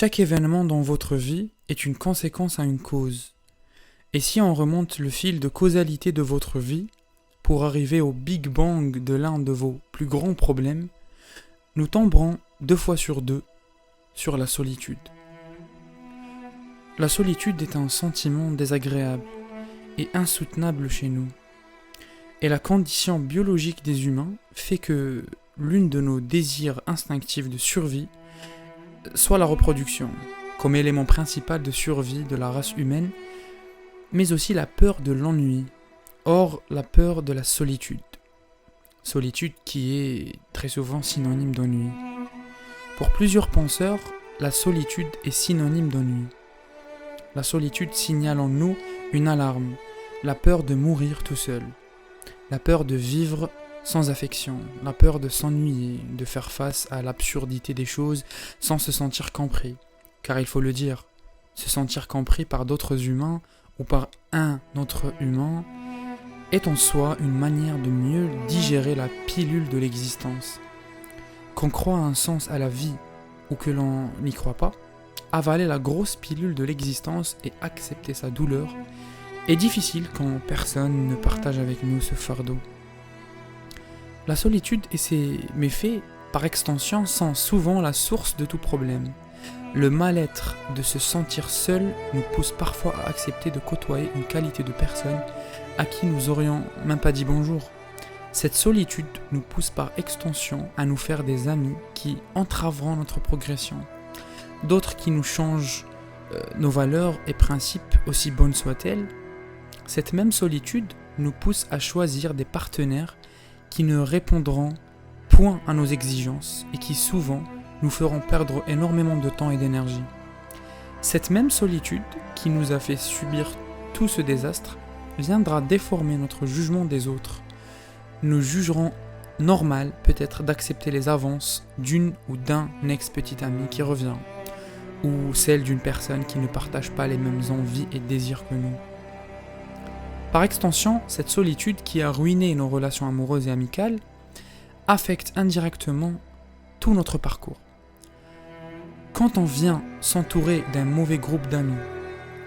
Chaque événement dans votre vie est une conséquence à une cause. Et si on remonte le fil de causalité de votre vie, pour arriver au Big Bang de l'un de vos plus grands problèmes, nous tomberons 2 fois sur 2 sur la solitude. La solitude est un sentiment désagréable et insoutenable chez nous. Et la condition biologique des humains fait que l'une de nos désirs instinctifs de survie soit la reproduction, comme élément principal de survie de la race humaine, mais aussi la peur de l'ennui, or la peur de la solitude. Solitude qui est très souvent synonyme d'ennui. Pour plusieurs penseurs, la solitude est synonyme d'ennui. La solitude signale en nous une alarme, la peur de mourir tout seul, la peur de vivre sans affection, la peur de s'ennuyer, de faire face à l'absurdité des choses sans se sentir compris. Car il faut le dire, se sentir compris par d'autres humains ou par un autre humain est en soi une manière de mieux digérer la pilule de l'existence. Qu'on croit un sens à la vie ou que l'on n'y croit pas, avaler la grosse pilule de l'existence et accepter sa douleur est difficile quand personne ne partage avec nous ce fardeau. La solitude et ses méfaits, par extension, sont souvent la source de tout problème. Le mal-être de se sentir seul nous pousse parfois à accepter de côtoyer une qualité de personne à qui nous aurions même pas dit bonjour. Cette solitude nous pousse par extension à nous faire des amis qui entraveront notre progression, d'autres qui nous changent nos valeurs et principes, aussi bonnes soient-elles. Cette même solitude nous pousse à choisir des partenaires qui ne répondront point à nos exigences et qui souvent nous feront perdre énormément de temps et d'énergie. Cette même solitude qui nous a fait subir tout ce désastre viendra déformer notre jugement des autres. Nous jugerons normal peut-être d'accepter les avances d'une ou d'un ex-petit ami qui revient, ou celle d'une personne qui ne partage pas les mêmes envies et désirs que nous. Par extension, cette solitude qui a ruiné nos relations amoureuses et amicales affecte indirectement tout notre parcours. Quand on vient s'entourer d'un mauvais groupe d'amis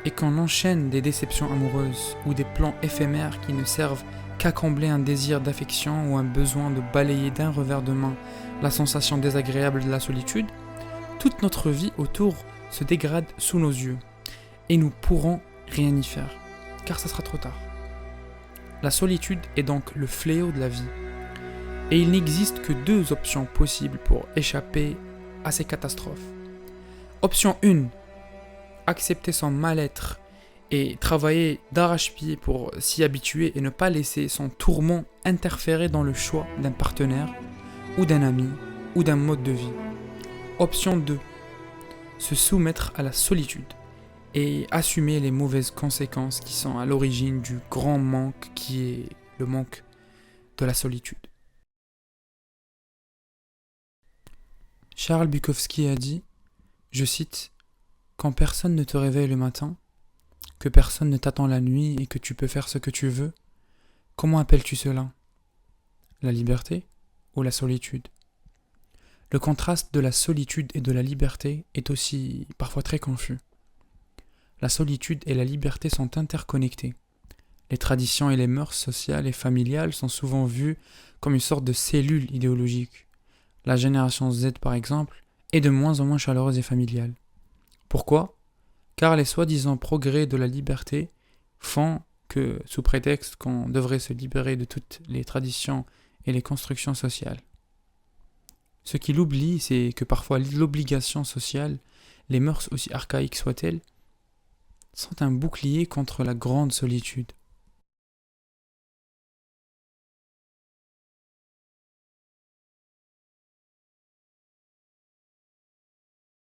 et qu'on enchaîne des déceptions amoureuses ou des plans éphémères qui ne servent qu'à combler un désir d'affection ou un besoin de balayer d'un revers de main la sensation désagréable de la solitude, toute notre vie autour se dégrade sous nos yeux et nous pourrons rien y faire, car ça sera trop tard. La solitude est donc le fléau de la vie. Et il n'existe que 2 options possibles pour échapper à ces catastrophes. Option 1, accepter son mal-être et travailler d'arrache-pied pour s'y habituer et ne pas laisser son tourment interférer dans le choix d'un partenaire ou d'un ami ou d'un mode de vie. Option 2, se soumettre à la solitude et assumer les mauvaises conséquences qui sont à l'origine du grand manque qui est le manque de la solitude. Charles Bukowski a dit, je cite, « Quand personne ne te réveille le matin, que personne ne t'attend la nuit et que tu peux faire ce que tu veux, comment appelles-tu cela? La liberté ou la solitude ?» Le contraste de la solitude et de la liberté est aussi parfois très confus. La solitude et la liberté sont interconnectées. Les traditions et les mœurs sociales et familiales sont souvent vues comme une sorte de cellule idéologique. La génération Z, par exemple, est de moins en moins chaleureuse et familiale. Pourquoi ? Car les soi-disant progrès de la liberté font que, sous prétexte qu'on devrait se libérer de toutes les traditions et les constructions sociales. Ce qu'il oublie, c'est que parfois l'obligation sociale, les mœurs aussi archaïques soient-elles, sont un bouclier contre la grande solitude.